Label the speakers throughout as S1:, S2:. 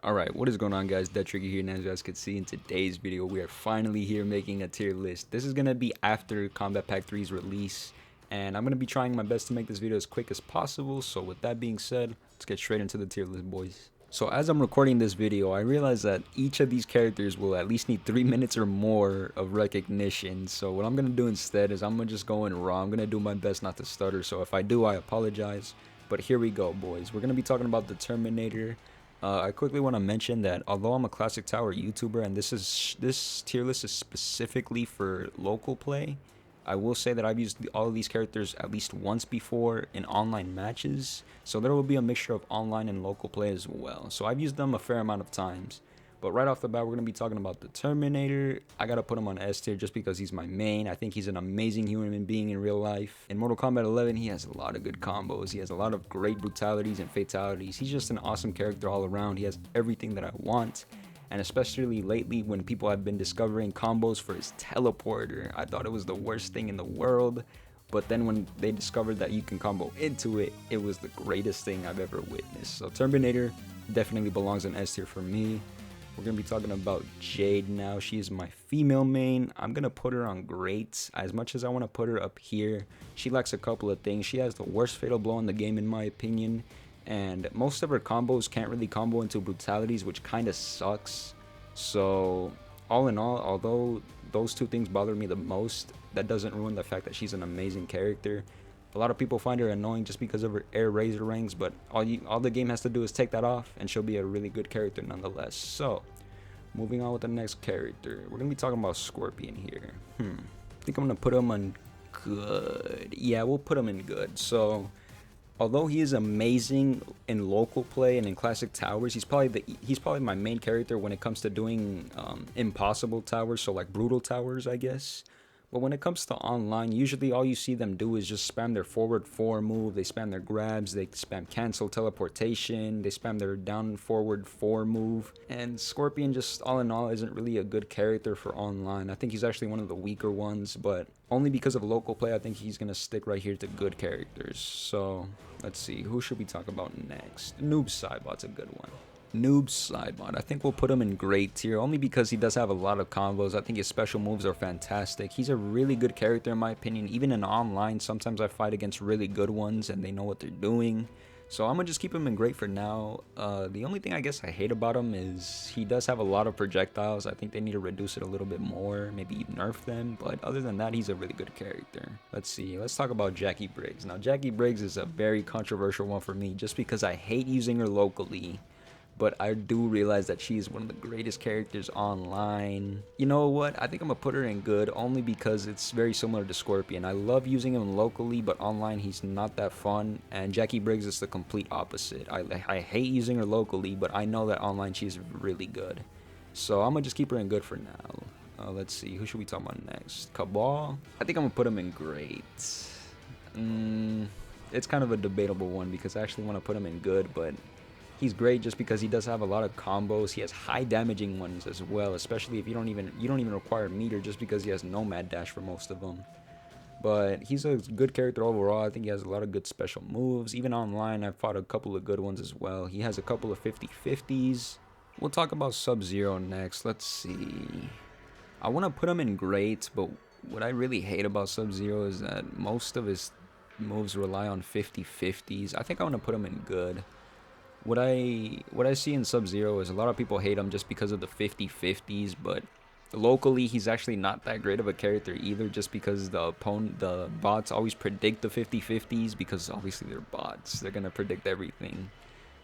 S1: Alright, what is going on guys, Detrigger here, and as you guys can see in today's video, we are finally here making a tier list. This is going to be after Combat Pack 3's release, and I'm going to be trying my best to make this video as quick as possible, so with that being said, let's get straight into the tier list, boys. So as I'm recording this video, I realize that each of these characters will at least need 3 minutes or more of recognition, so what I'm going to do instead is I'm going to just go in raw. I'm going to do my best not to stutter, so if I do, I apologize, but here we go, boys. We're going to be talking about the Terminator. I quickly want to mention that although I'm a Classic Tower YouTuber and this tier list is specifically for local play, I will say that I've used all of these characters at least once before in online matches, so there will be a mixture of online and local play as well. So I've used them a fair amount of times. But right off the bat, we're going to be talking about the Terminator. I got to put him on S tier just because he's my main. I think he's an amazing human being in real life. In Mortal Kombat 11, he has a lot of good combos. He has a lot of great brutalities and fatalities. He's just an awesome character all around. He has everything that I want. And especially lately when people have been discovering combos for his teleporter, I thought it was the worst thing in the world. But then when they discovered that you can combo into it, it was the greatest thing I've ever witnessed. So Terminator definitely belongs in S tier for me. We're going to be talking about Jade now. She is my female main. I'm going to put her on great. As much as I want to put her up here, she lacks a couple of things. She has the worst fatal blow in the game in my opinion. And most of her combos can't really combo into brutalities, which kind of sucks. So all in all, although those two things bother me the most, that doesn't ruin the fact that she's an amazing character. A lot of people find her annoying just because of her air razor ranks, but all the game has to do is take that off and she'll be a really good character nonetheless. So, moving on with the next character. We're going to be talking about Scorpion here. I think I'm going to put him on good. Yeah, we'll put him in good. So, although he is amazing in local play and in classic towers, he's probably my main character when it comes to doing impossible towers, so like brutal towers, I guess. But when it comes to online, usually all you see them do is just spam their forward 4 move, they spam their grabs, they spam cancel teleportation, they spam their down forward 4 move. And Scorpion just all in all isn't really a good character for online. I think he's actually one of the weaker ones, but only because of local play, I think he's going to stick right here to good characters. So let's see, who should we talk about next? Noob Saibot's a good one. Noob Saibot, I think we'll put him in great tier only because he does have a lot of combos. I think his special moves are fantastic. He's a really good character in my opinion. Even in online, sometimes I fight against really good ones and they know what they're doing. So I'm gonna just keep him in great for now. The only thing I guess I hate about him is he does have a lot of projectiles. I think they need to reduce it a little bit more, maybe nerf them. But other than that, he's a really good character. Let's see, let's talk about Jackie Briggs. Now Jackie Briggs is a very controversial one for me just because I hate using her locally. But I do realize that she's one of the greatest characters online. You know what? I think I'm going to put her in good only because it's very similar to Scorpion. I love using him locally, but online he's not that fun. And Jackie Briggs is the complete opposite. I hate using her locally, but I know that online she's really good. So I'm going to just keep her in good for now. Let's see. Who should we talk about next? Cabal? I think I'm going to put him in great. It's kind of a debatable one because I actually want to put him in good, but he's great just because he does have a lot of combos. He has high damaging ones as well, especially if you don't even require meter just because he has nomad dash for most of them. But he's a good character overall. I think he has a lot of good special moves. Even online, I've fought a couple of good ones as well. He has a couple of 50-50s. We'll talk about Sub-Zero next. Let's see. I want to put him in great, but what I really hate about Sub-Zero is that most of his moves rely on 50-50s. I think I want to put him in good. What I see in Sub-Zero is a lot of people hate him just because of the 50-50s, but locally he's actually not that great of a character either just because the bots always predict the 50-50s because obviously they're bots. They're going to predict everything.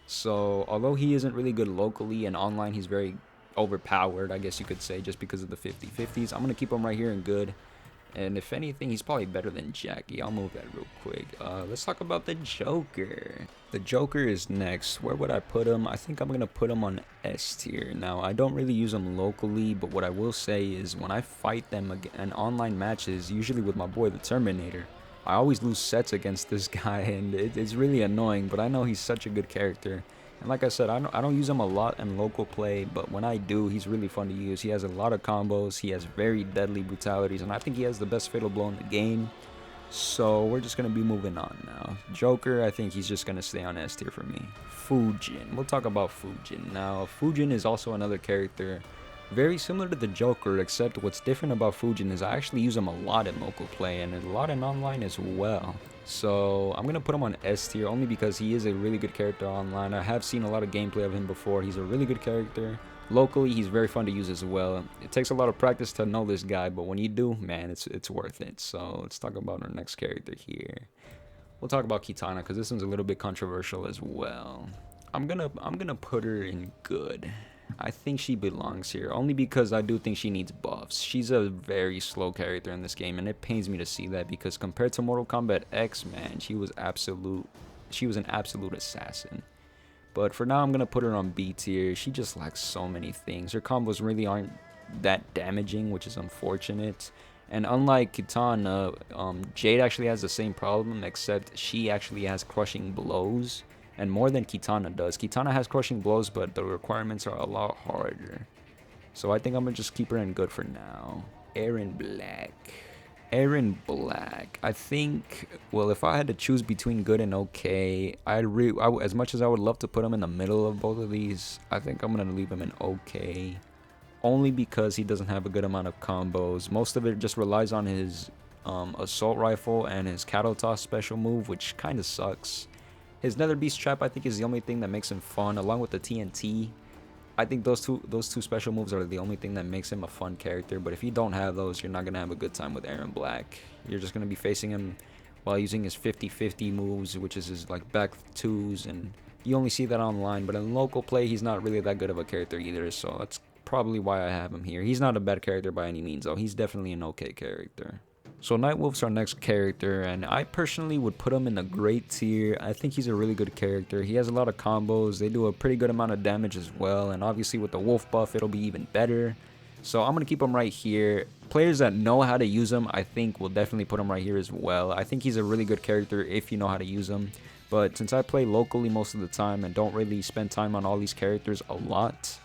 S1: So although he isn't really good locally and online he's very overpowered, I guess you could say, just because of the 50-50s, I'm going to keep him right here in good. And if anything, he's probably better than Jackie. I'll move that real quick. Let's talk about the Joker. The Joker is next. Where would I put him? I think I'm going to put him on S tier. Now, I don't really use him locally, but what I will say is when I fight them in online matches, usually with my boy the Terminator, I always lose sets against this guy, and it's really annoying, but I know he's such a good character. And like I said, I don't use him a lot in local play, but when I do, he's really fun to use. He has a lot of combos, he has very deadly brutalities, and I think he has the best fatal blow in the game. So we're just going to be moving on now. Joker, I think he's just going to stay on S tier for me. Fujin. We'll talk about Fujin. Now, Fujin is also another character very similar to the Joker, except what's different about Fujin is I actually use him a lot in local play and a lot in online as well. So I'm going to put him on S tier only because he is a really good character online. I have seen a lot of gameplay of him before. He's a really good character. Locally, he's very fun to use as well. It takes a lot of practice to know this guy, but when you do, man, it's worth it. So let's talk about our next character here. We'll talk about Kitana because this one's a little bit controversial as well. I'm gonna put her in good. I think she belongs here only because I do think she needs buffs. She's a very slow character in this game, and it pains me to see that because compared to Mortal Kombat X, man, she was an absolute assassin. But for now, I'm gonna put her on B tier. She just lacks so many things. Her combos really aren't that damaging, which is unfortunate. And unlike Kitana, Jade actually has the same problem, except she actually has crushing blows. And more than Kitana does. Kitana has crushing blows, but the requirements are a lot harder. So I think I'm going to just keep her in good for now. Erron Black. Erron Black. I think, well, if I had to choose between good and okay, as much as I would love to put him in the middle of both of these, I think I'm going to leave him in okay. Only because he doesn't have a good amount of combos. Most of it just relies on his assault rifle and his cattle toss special move, which kind of sucks. His Nether Beast Trap, I think, is the only thing that makes him fun, along with the TNT. I think those two special moves are the only thing that makes him a fun character. But if you don't have those, you're not going to have a good time with Erron Black. You're just going to be facing him while using his 50-50 moves, which is his like back twos. And you only see that online. But in local play, he's not really that good of a character either. So that's probably why I have him here. He's not a bad character by any means, though. He's definitely an okay character. So Nightwolf's our next character, and I personally would put him in the great tier. I think he's a really good character. He has a lot of combos. They do a pretty good amount of damage as well, and obviously with the wolf buff, it'll be even better. So I'm going to keep him right here. Players that know how to use him, I think, will definitely put him right here as well. I think he's a really good character if you know how to use him. But since I play locally most of the time and don't really spend time on all these characters a lot,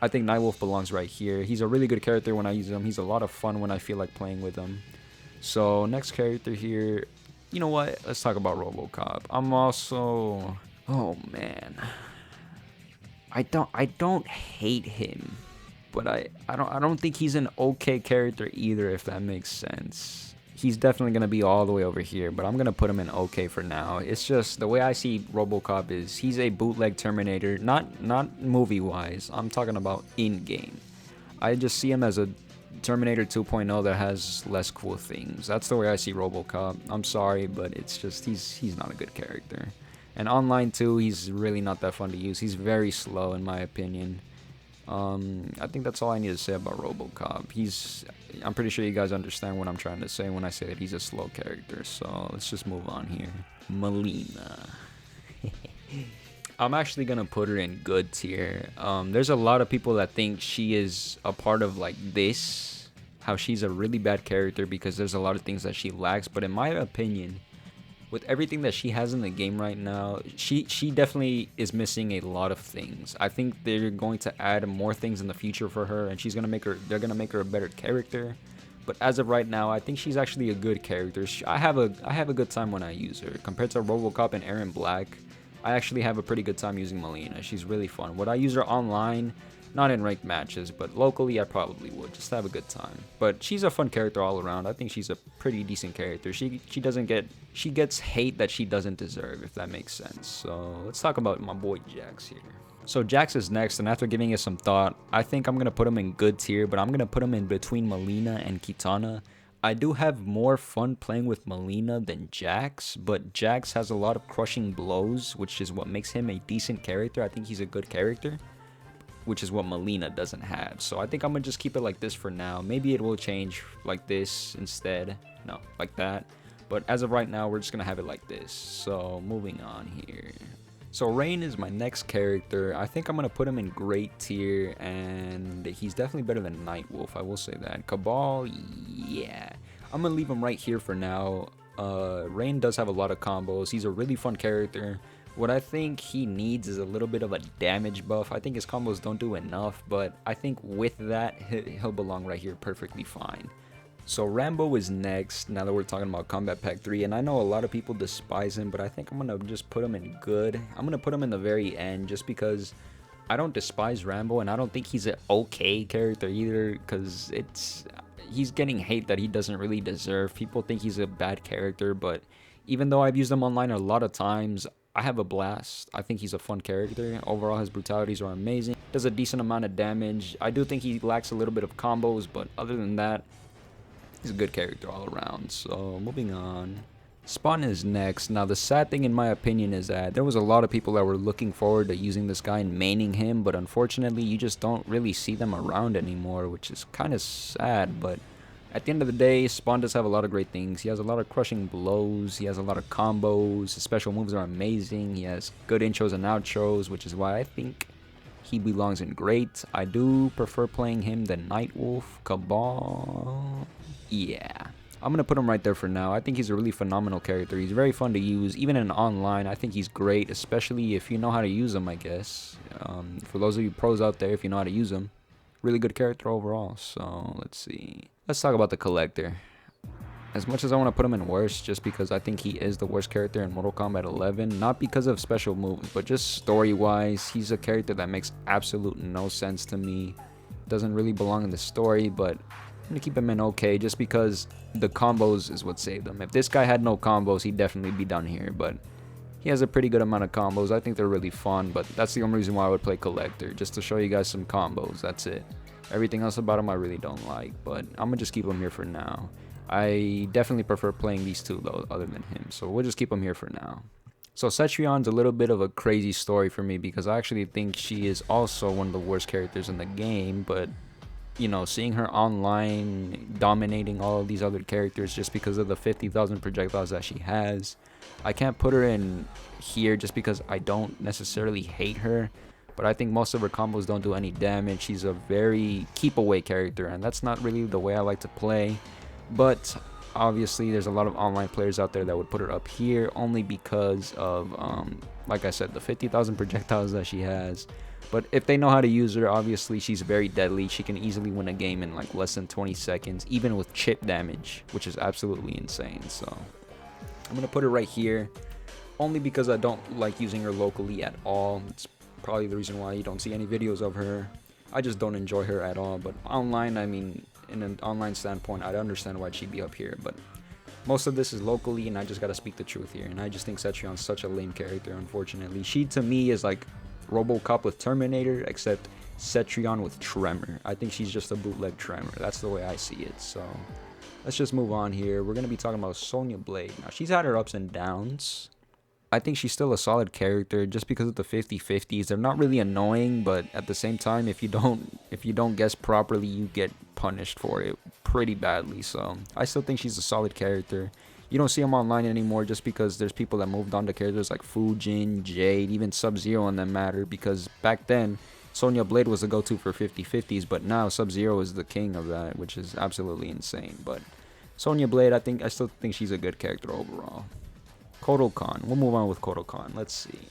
S1: I think Nightwolf belongs right here. He's a really good character when I use him. He's a lot of fun when I feel like playing with him. So next character here, you know what? Let's talk about Robocop. I'm also, oh man, I don't hate him, but I don't think he's an okay character either, if that makes sense. He's definitely gonna be all the way over here, but I'm gonna put him in okay for now. It's just the way I see Robocop is he's a bootleg Terminator, not movie wise. I'm talking about in game. I just see him as a Terminator 2.0 that has less cool things. That's the way I see Robocop. I'm sorry, but it's just he's not a good character. And online too, he's really not that fun to use. He's very slow in my opinion. I think that's all I need to say about Robocop. I'm pretty sure you guys understand what I'm trying to say when I say that he's a slow character. So let's just move on here. Molina. I'm actually gonna put her in good tier. There's a lot of people that think she is a part of like this, how she's a really bad character because there's a lot of things that she lacks. But in my opinion, with everything that she has in the game right now, she definitely is missing a lot of things. I think they're going to add more things in the future for her, and they're gonna make her a better character. But as of right now, I think she's actually a good character. I have a good time when I use her compared to Robocop and Erron Black. I actually have a pretty good time using Molina. She's really fun. Would I use her online? Not in ranked matches, but locally I probably would. Just have a good time. But she's a fun character all around. I think she's a pretty decent character. She gets hate that she doesn't deserve, if that makes sense. So let's talk about my boy Jax here. So Jax is next, and after giving it some thought, I think I'm going to put him in good tier, but I'm going to put him in between Molina and Kitana. I do have more fun playing with Molina than Jax, but Jax has a lot of crushing blows, which is what makes him a decent character. I think he's a good character, which is what Molina doesn't have. So I think I'm going to just keep it like this for now. Maybe it will change like this instead. No, like that. But as of right now, we're just going to have it like this. So moving on here. So Rayne is my next character. I think I'm going to put him in great tier, and he's definitely better than Nightwolf, I will say that. Cabal, yeah. I'm going to leave him right here for now. Rayne does have a lot of combos. He's a really fun character. What I think he needs is a little bit of a damage buff. I think his combos don't do enough, but I think with that, he'll belong right here perfectly fine. So Rambo is next, now that we're talking about Combat Pack 3, and I know a lot of people despise him, but I think I'm going to just put him in good. I'm going to put him in the very end just because I don't despise Rambo, and I don't think he's an okay character either, because he's getting hate that he doesn't really deserve. People think he's a bad character, but even though I've used him online a lot of times, I have a blast. I think he's a fun character. Overall, his brutalities are amazing. Does a decent amount of damage. I do think he lacks a little bit of combos, but other than that, he's a good character all around. So moving on. Spawn is next. Now the sad thing in my opinion is that there was a lot of people that were looking forward to using this guy and maining him, but unfortunately you just don't really see them around anymore, which is kind of sad. But at the end of the day, Spawn does have a lot of great things. He has a lot of crushing blows, he has a lot of combos, his special moves are amazing, he has good intros and outros, which is why I think he belongs in great. I do prefer playing him than Nightwolf, Cabal. Yeah, I'm going to put him right there for now. I think he's a really phenomenal character. He's very fun to use. Even in online, I think he's great, especially if you know how to use him, I guess. For those of you pros out there, if you know how to use him, really good character overall. So, let's see. Let's talk about the Collector. As much as I want to put him in worst, just because I think he is the worst character in Mortal Kombat 11, not because of special moves, but just story-wise, he's a character that makes absolute no sense to me. Doesn't really belong in the story, but I'm gonna keep him in okay, just because the combos is what saved him. If this guy had no combos, he'd definitely be down here, but he has a pretty good amount of combos. I think they're really fun, but that's the only reason why I would play Collector, just to show you guys some combos. That's it. Everything else about him I really don't like, but I'm gonna just keep him here for now. I definitely prefer playing these two though, other than him, so we'll just keep him here for now. So Cetrion's a little bit of a crazy story for me, because I actually think she is also one of the worst characters in the game, but you know, seeing her online dominating all of these other characters just because of the 50,000 projectiles that she has, I can't put her in here just because I don't necessarily hate her, but I think most of her combos don't do any damage. She's a very keep away character, and that's not really the way I like to play. But obviously there's a lot of online players out there that would put her up here only because of like I said, the 50,000 projectiles that she has. But if they know how to use her, obviously she's very deadly. She can easily win a game in like less than 20 seconds, even with chip damage, which is absolutely insane. So I'm gonna put her right here only because I don't like using her locally at all. It's probably the reason why you don't see any videos of her. I just don't enjoy her at all. But online, I mean, in an online standpoint, I understand why she'd be up here, but most of this is locally, and I just gotta speak the truth here. And I just think Cetrion's such a lame character, unfortunately. She to me is like Robocop with Terminator, except Cetrion with Tremor. I think she's just a bootleg Tremor. That's the way I see it. So let's just move on here. We're gonna be talking about Sonya Blade. Now she's had her ups and downs. I think she's still a solid character just because of the 50-50s. They're not really annoying, but at the same time, if you don't guess properly, you get punished for it pretty badly. So I still think she's a solid character. You don't see them online anymore just because there's people that moved on to characters like Fujin, Jade, even Sub-Zero and them matter, because back then Sonya Blade was the go-to for 50-50s, but now Sub-Zero is the king of that, which is absolutely insane. But Sonya Blade, I still think she's a good character overall. Kodokan. We'll move on with Kodokan. Let's see.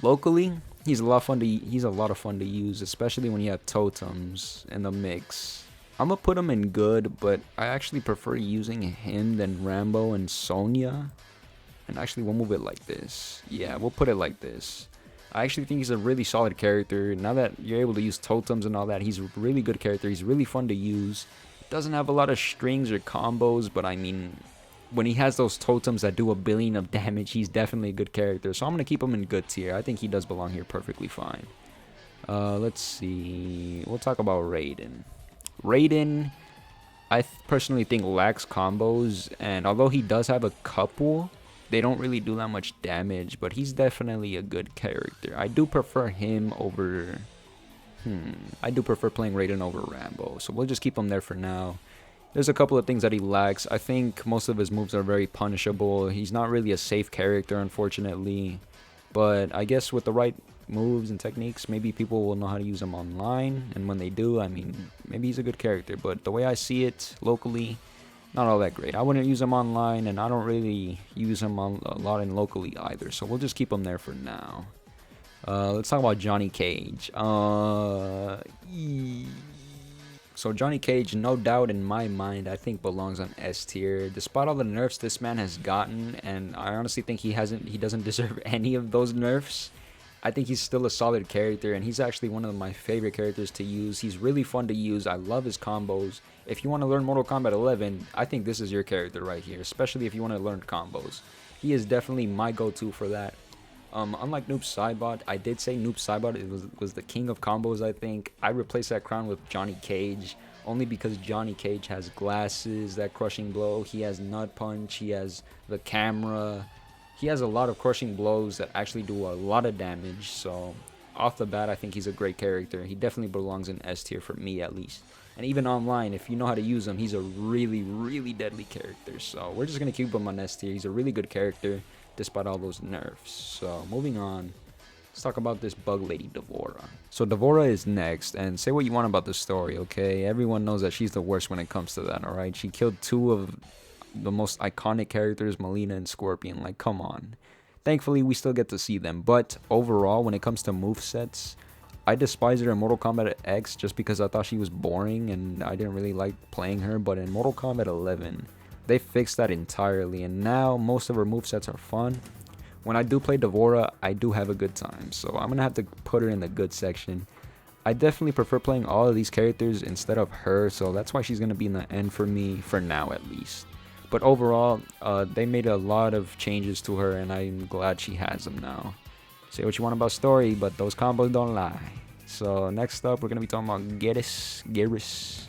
S1: Locally, he's a lot of fun to use, especially when you have totems in the mix. I'm gonna put him in good, but I actually prefer using him than Rambo and Sonya. And actually, we'll move it like this. Yeah, we'll put it like this. I actually think he's a really solid character. Now that you're able to use totems and all that, he's a really good character. He's really fun to use. Doesn't have a lot of strings or combos, but I mean, when he has those totems that do 1 billion of damage, he's definitely a good character. So I'm going to keep him in good tier. I think he does belong here perfectly fine. Let's see. We'll talk about Raiden. Raiden, I personally think lacks combos. And although he does have a couple, they don't really do that much damage. But he's definitely a good character. I do prefer him over... I do prefer playing Raiden over Rambo. So we'll just keep him there for now. There's a couple of things that he lacks. I think most of his moves are very punishable. He's not really a safe character, unfortunately. But I guess with the right moves and techniques, maybe people will know how to use him online. And when they do, I mean, maybe he's a good character. But the way I see it locally, not all that great. I wouldn't use him online, and I don't really use him a lot in locally either. So we'll just keep him there for now. Let's talk about Johnny Cage. So Johnny Cage, no doubt in my mind, I think belongs on S tier. Despite all the nerfs this man has gotten, and I honestly think he doesn't deserve any of those nerfs. I think he's still a solid character, and he's actually one of my favorite characters to use. He's really fun to use. I love his combos. If you want to learn Mortal Kombat 11, I think this is your character right here, especially if you want to learn combos. He is definitely my go-to for that. Unlike Noob Saibot, I did say Noob Saibot was the king of combos, I think. I replaced that crown with Johnny Cage, only because Johnny Cage has glasses, that crushing blow. He has nut punch, he has the camera. He has a lot of crushing blows that actually do a lot of damage. So off the bat, I think he's a great character. He definitely belongs in S tier for me, at least. And even online, if you know how to use him, he's a really, really deadly character. So we're just going to keep him on S tier. He's a really good character, despite all those nerfs. So moving on, let's talk about this bug lady Devorah. So Devorah is next, and say what you want about the story, okay? Everyone knows that she's the worst when it comes to that, alright? She killed two of the most iconic characters, Molina and Scorpion. Like, come on. Thankfully, we still get to see them, but overall, when it comes to movesets, I despise her in Mortal Kombat X just because I thought she was boring and I didn't really like playing her. But in Mortal Kombat 11, they fixed that entirely, and now most of her movesets are fun. When I do play Devorah, I do have a good time, so I'm gonna have to put her in the good section. I definitely prefer playing all of these characters instead of her, so that's why she's gonna be in the end for me, for now at least. But overall, they made a lot of changes to her, and I'm glad she has them now. Say what you want about story, but those combos don't lie. So next up, we're gonna be talking about Gettys Garris.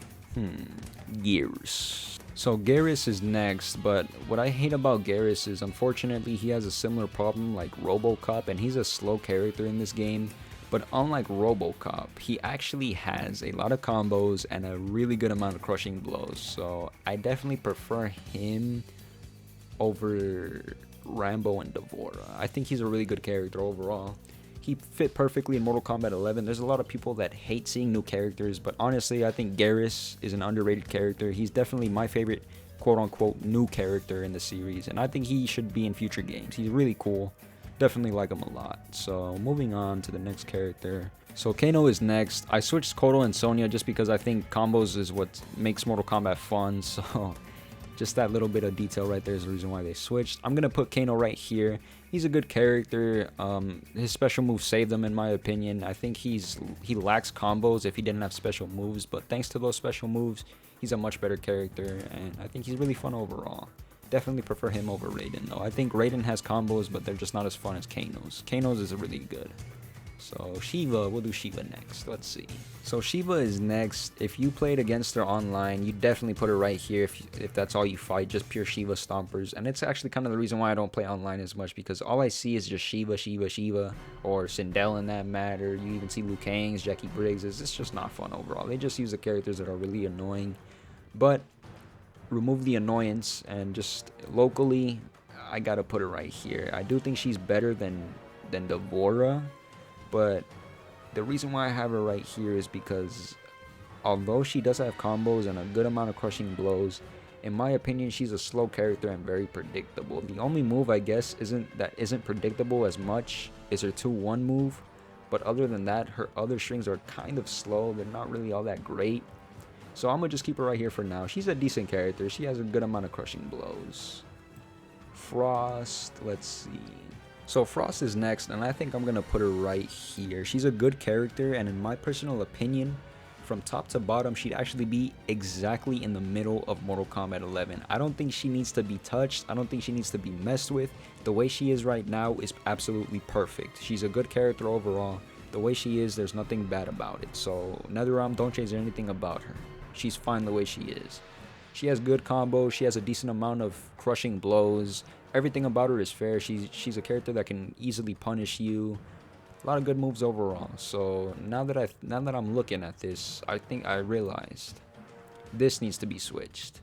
S1: Garrus. So Garrus is next, but what I hate about Garrus is unfortunately he has a similar problem like Robocop, and he's a slow character in this game. But unlike Robocop, he actually has a lot of combos and a really good amount of crushing blows. So I definitely prefer him over Rambo and Devorah. I think he's a really good character overall. He fit perfectly in Mortal Kombat 11. There's a lot of people that hate seeing new characters, but honestly, I think Garrus is an underrated character. He's definitely my favorite quote-unquote new character in the series, and I think he should be in future games. He's really cool. Definitely like him a lot. So moving on to the next character. So Kano is next. I switched Kodo and Sonya just because I think combos is what makes Mortal Kombat fun. So just that little bit of detail right there is the reason why they switched. I'm gonna put Kano right here. He's a good character. His special moves saved him in my opinion. I think he lacks combos if he didn't have special moves, but thanks to those special moves, he's a much better character, and I think he's really fun overall. Definitely prefer him over Raiden though. I think Raiden has combos, but they're just not as fun as Kano's. Kano's is really good. So Shiva, we'll do Shiva next. Let's see. So Shiva is next. If you played against her online, you definitely put her right here if that's all you fight, just pure Shiva stompers. And it's actually kind of the reason why I don't play online as much, because all I see is just Shiva, Shiva, Shiva, or Sindel in that matter. You even see Liu Kang's, Jackie Briggs. It's just not fun overall. They just use the characters that are really annoying. But remove the annoyance, and just locally, I gotta put her right here. I do think she's better than Devorah. But the reason why I have her right here is because although she does have combos and a good amount of crushing blows, in my opinion, she's a slow character and very predictable. The only move I guess isn't predictable as much is her 2-1 move. But other than that, her other strings are kind of slow. They're not really all that great. So I'm gonna just keep her right here for now. She's a decent character. She has a good amount of crushing blows. Frost, let's see. So Frost is next, and I think I'm gonna put her right here. She's a good character, and in my personal opinion, from top to bottom, she'd actually be exactly in the middle of Mortal Kombat 11. I don't think she needs to be touched. I don't think she needs to be messed with. The way she is right now is absolutely perfect. She's a good character overall. The way she is, there's nothing bad about it. So NetherRealm, don't change anything about her. She's fine the way she is. She has good combos. She has a decent amount of crushing blows. Everything about her is fair. She's a character that can easily punish you. A lot of good moves overall. So now that I'm looking at this, I think I realized this needs to be switched.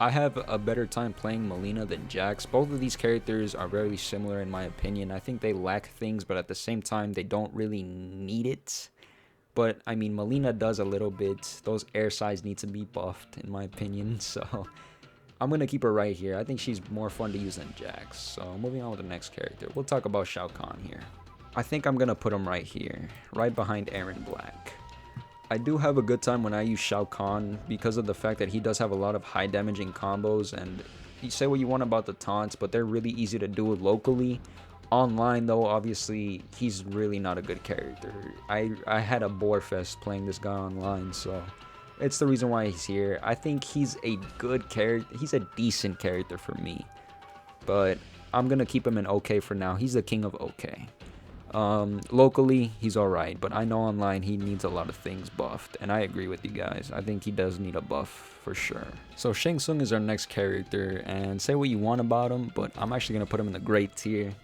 S1: I have a better time playing Molina than Jax. Both of these characters are very similar in my opinion. I think they lack things, but at the same time, they don't really need it. But I mean, Molina does a little bit. Those air sides need to be buffed in my opinion. So I'm going to keep her right here. I think she's more fun to use than Jax. So moving on with the next character. We'll talk about Shao Khan here. I think I'm going to put him right here. Right behind Aaron Black. I do have a good time when I use Shao Khan because of the fact that he does have a lot of high damaging combos, and you say what you want about the taunts, but they're really easy to do locally. Online though, obviously he's really not a good character. I had a bore fest playing this guy online, so it's the reason why he's here. I think he's a good character. He's a decent character for me, but I'm gonna keep him in okay for now. He's the king of okay. Locally he's alright, but I know online he needs a lot of things buffed, and I agree with you guys. I think he does need a buff for sure. So Shang Tsung is our next character, and say what you want about him, but I'm actually gonna put him in the great tier.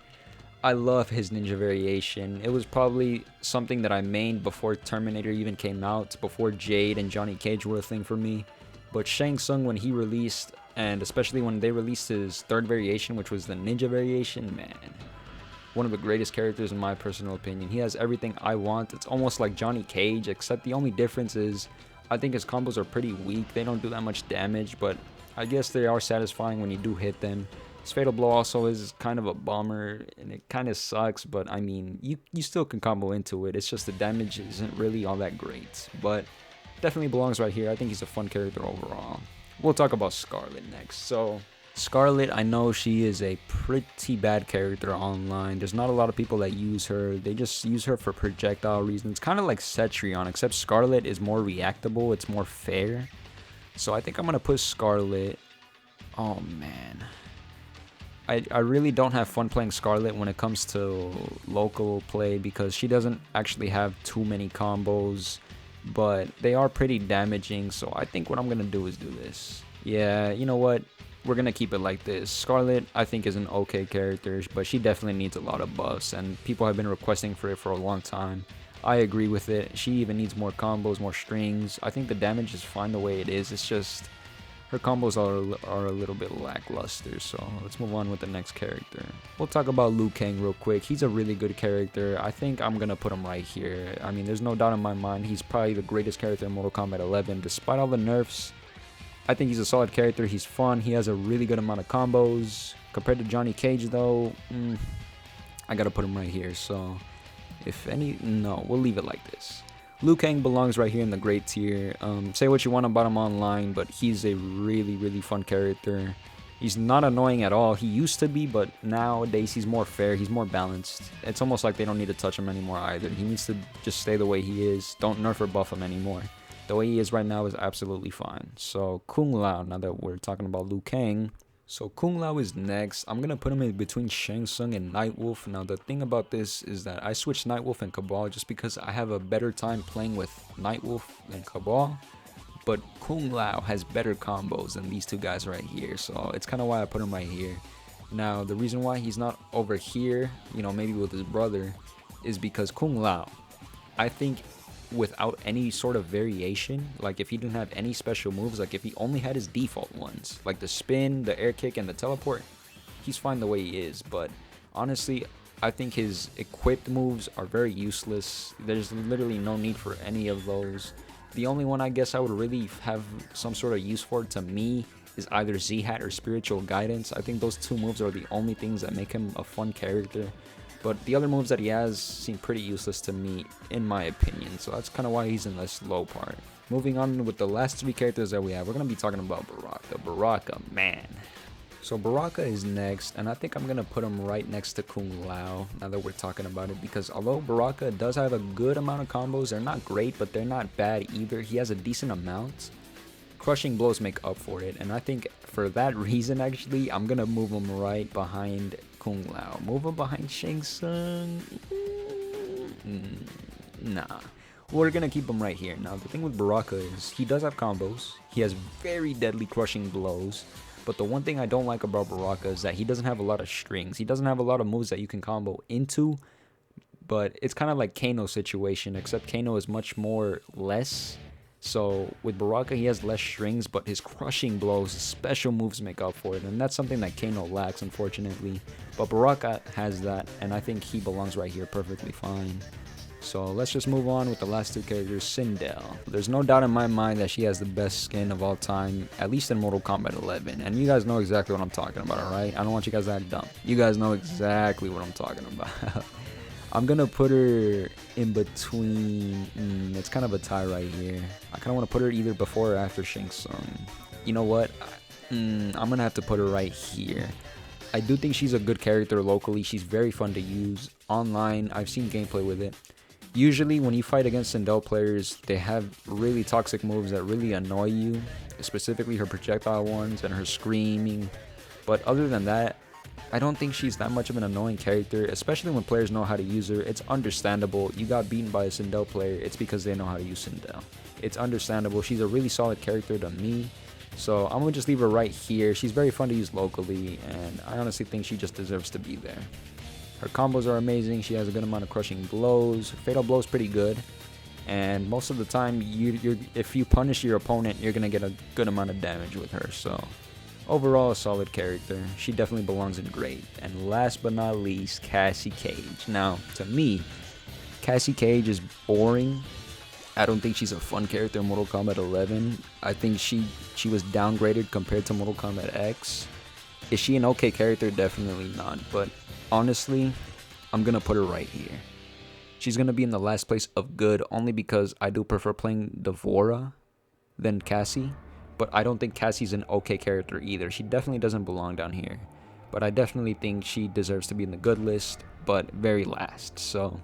S1: I love his ninja variation. It was probably something that I mained before Terminator even came out, before Jade and Johnny Cage were a thing for me. But Shang Tsung, when he released, and especially when they released his third variation, which was the ninja variation, man, one of the greatest characters in my personal opinion. He has everything I want. It's almost like Johnny Cage, except the only difference is I think his combos are pretty weak. They don't do that much damage, but I guess they are satisfying when you do hit them. His fatal blow also is kind of a bummer, and it kind of sucks, but I mean, you still can combo into it. It's just the damage isn't really all that great, but definitely belongs right here. I think he's a fun character overall. We'll talk about Scarlet next. So Scarlet, I know she is a pretty bad character online. There's not a lot of people that use her. They just use her for projectile reasons, kind of like Cetrion, except Scarlet is more reactable. It's more fair. So I think I'm gonna put Scarlet. Oh man, I really don't have fun playing Scarlet when it comes to local play because she doesn't actually have too many combos, but they are pretty damaging. So I think what I'm gonna do is do this. Yeah, you know what? We're gonna keep it like this. Scarlet, I think, is an okay character, but she definitely needs a lot of buffs, and people have been requesting for it for a long time. I agree with it. She even needs more combos, more strings. I think the damage is fine the way it is. It's just her combos are a little bit lackluster, so let's move on with the next character. We'll talk about Liu Kang real quick. He's a really good character. I think I'm gonna put him right here. I mean, there's no doubt in my mind he's probably the greatest character in Mortal Kombat 11. Despite all the nerfs, I think he's a solid character. He's fun. He has a really good amount of combos. Compared to Johnny Cage though, I gotta put him right here. So if any, no, we'll leave it like this. Liu Kang belongs right here in the great tier. Say what you want about him online, but he's a really fun character. He's not annoying at all. He used to be, but nowadays he's more fair. He's more balanced. It's almost like they don't need to touch him anymore either. He needs to just stay the way he is. Don't nerf or buff him anymore. The way he is right now is absolutely fine. So Kung Lao, now that we're talking about Liu Kang. So Kung Lao is next. I'm going to put him in between Shang Tsung and Nightwolf. Now the thing about this is that I switched Nightwolf and Cabal just because I have a better time playing with Nightwolf than Cabal. But Kung Lao has better combos than these two guys right here. So it's kind of why I put him right here. Now the reason why he's not over here, you know, maybe with his brother, is because Kung Lao, I think, without any sort of variation, like if he didn't have any special moves, like if he only had his default ones, like the spin, the air kick, and the teleport, he's fine the way he is. But honestly, I think his equipped moves are very useless. There's literally no need for any of those. The only one I guess I would really have some sort of use for, to me, is either Z-Hat or Spiritual Guidance. I think those two moves are the only things that make him a fun character. But the other moves that he has seem pretty useless to me, in my opinion. So that's kind of why he's in this low part. Moving on with the last three characters that we have, we're going to be talking about Baraka. Baraka, man. So Baraka is next, and I think I'm going to put him right next to Kung Lao, now that we're talking about it. Because although Baraka does have a good amount of combos, they're not great, but they're not bad either. He has a decent amount. Crushing blows make up for it, and I think for that reason, actually, I'm going to move him right behind Kung Lao. Move him behind Shang Tsung? Nah. We're gonna keep him right here. Now, the thing with Baraka is he does have combos. He has very deadly crushing blows. But the one thing I don't like about Baraka is that he doesn't have a lot of strings. He doesn't have a lot of moves that you can combo into. But it's kind of like Kano's situation, except Kano is much more less. So with Baraka, he has less strings, but his crushing blows, special moves make up for it. And that's something that Kano lacks, unfortunately. But Baraka has that, and I think he belongs right here perfectly fine. So let's just move on with the last two characters, Sindel. There's no doubt in my mind that she has the best skin of all time, at least in Mortal Kombat 11. And you guys know exactly what I'm talking about, alright? I don't want you guys to act dumb. You guys know exactly what I'm talking about. I'm gonna put her in between. It's kind of a tie right here. I kind of want to put her either before or after Shang Tsung. You know what? I'm gonna have to put her right here. I do think she's a good character locally. She's very fun to use. Online, I've seen gameplay with it. Usually when you fight against Sindel players, they have really toxic moves that really annoy you, specifically her projectile ones and her screaming. But other than that, I don't think she's that much of an annoying character, especially when players know how to use her. It's understandable. You got beaten by a Sindel player, it's because they know how to use Sindel. It's understandable. She's a really solid character to me. So I'm going to just leave her right here. She's very fun to use locally, and I honestly think she just deserves to be there. Her combos are amazing. She has a good amount of crushing blows. Her fatal blow is pretty good. And most of the time, if you punish your opponent, you're going to get a good amount of damage with her. So overall, a solid character. She definitely belongs in great. And last but not least, Cassie Cage. Now, to me, Cassie Cage is boring. I don't think she's a fun character in Mortal Kombat 11. I think she was downgraded compared to Mortal Kombat X. Is she an okay character? Definitely not. But honestly, I'm going to put her right here. She's going to be in the last place of good only because I do prefer playing Devorah than Cassie. But I don't think Cassie's an okay character either. She definitely doesn't belong down here. But I definitely think she deserves to be in the good list, but very last. So,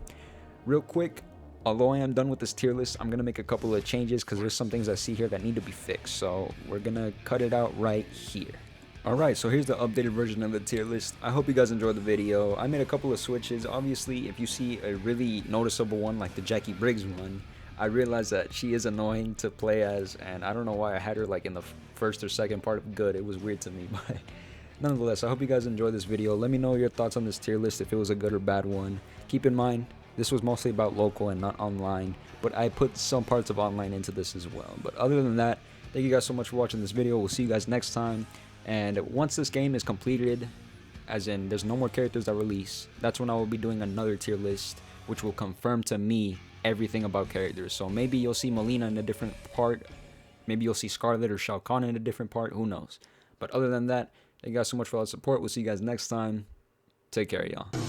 S1: real quick, although I am done with this tier list, I'm going to make a couple of changes because there's some things I see here that need to be fixed. So, we're going to cut it out right here. Alright, so here's the updated version of the tier list. I hope you guys enjoyed the video. I made a couple of switches. Obviously, if you see a really noticeable one like the Jackie Briggs one, I realized that she is annoying to play as, and I don't know why I had her like in the first or second part of good. It was weird to me, but nonetheless, I hope you guys enjoyed this video. Let me know your thoughts on this tier list, if it was a good or bad one. Keep in mind, this was mostly about local and not online, but I put some parts of online into this as well. But other than that, thank you guys so much for watching this video. We'll see you guys next time. And once this game is completed, as in there's no more characters that release, that's when I will be doing another tier list, which will confirm to me everything about characters. So maybe you'll see Molina in a different part, maybe you'll see Scarlet or Shao Khan in a different part, who knows. But other than that, thank you guys so much for all the support. We'll see you guys next time. Take care, y'all.